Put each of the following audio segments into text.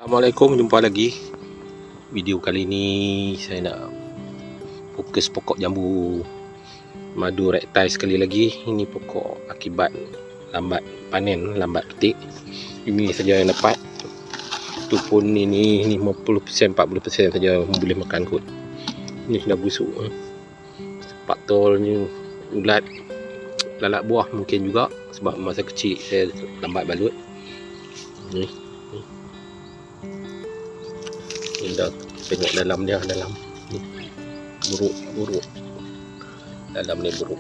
Assalamualaikum, jumpa lagi. Video kali ni saya nak fokus pokok jambu madu rektai sekali lagi. Ini pokok akibat lambat panen, lambat petik. Ini saja yang dapat. Itu pun ini 50%, 40% saja boleh makan kot. Ini sudah busuk. Patolnya ulat, lalat buah mungkin juga sebab masa kecil saya lambat balut. Ni dah tengok dalam dia, dalam ni buruk dalam ni buruk.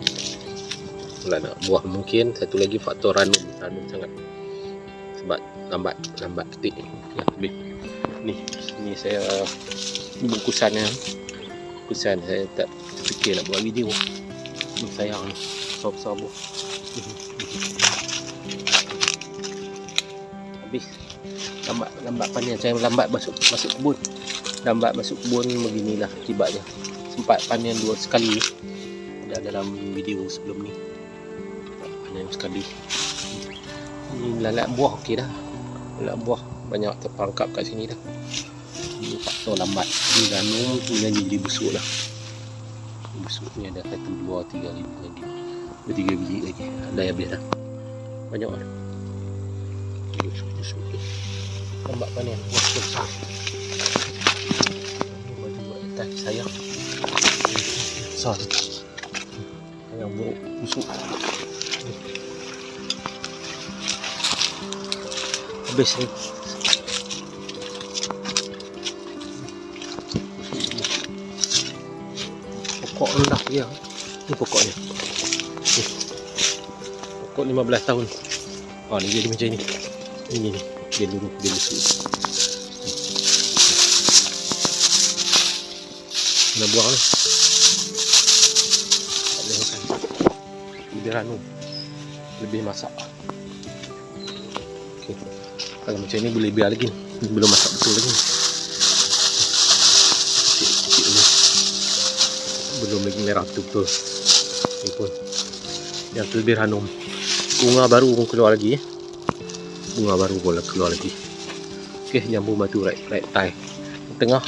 Lalat buah mungkin. Satu lagi faktor ranum sangat sebab lambat petik. Ya, habis ni saya bungkusannya. Bungkusan saya tak terfikir nak buat video. Ni sayang ni besar buah. Habis lambat panen, saya lambat masuk kebun. Lambat masuk kebun beginilah akibatnya. Sempat panen 2 sekali dah dalam video sebelum ni. Panen sekali. Ini lalat buah okey dah. Lalat buah banyak terperangkap kat sini dah. Ini faktor lambat. Ini ranum punya jadi busuk lah. Busuk ni ada 1, 2, 3 lagi. 3 biji lagi. Dah habis dah. Banyak dah. Busuk. Lambat panen, buah besar. Ini baju buat atas sayang. Besar. Sayang buruk, busuk. Habis ni. Pokok rendah dia. Ni pokoknya. Ni. Pokok 15 tahun. Oh, ni jadi macam ni. Ini ni. Dia lurus, dia busuk. Nak buang ni. Tak boleh makan. Lebih ranum, lebih masak. Okay. Kalau macam ni boleh biar lagi. Belum masak betul lagi. Kecil ni. Belum lagi merah betul-betul. Ni pun yang lebih ranum. Bunga baru pun keluar lagi. Bunga baru boleh keluar lagi. Okey, jambu madu rektai. Tengah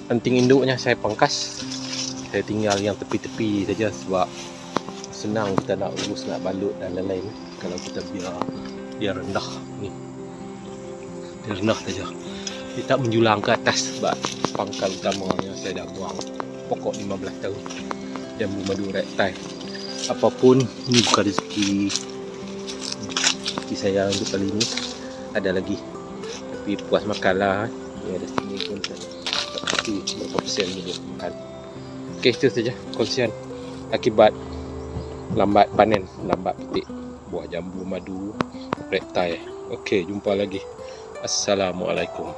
anting induknya saya pangkas. Saya tinggal yang tepi-tepi saja sebab senang kita nak urus, nak balut dan lain-lain. Kalau kita biar dia rendah ni. Dia rendah saja. Dia tak menjulang ke atas sebab pangkal utamanya saya dah buang. Pokok 15 tahun. Jambu madu rektai. Apapun ini bukan rezeki saya untuk kali ini. Ada lagi tapi puas makan lah. Ni ada sini pun tak pasti berapa persen ni makan. Ok, itu saja kongsian akibat lambat panen, lambat petik buah jambu madu rektai. Ok, jumpa lagi. Assalamualaikum.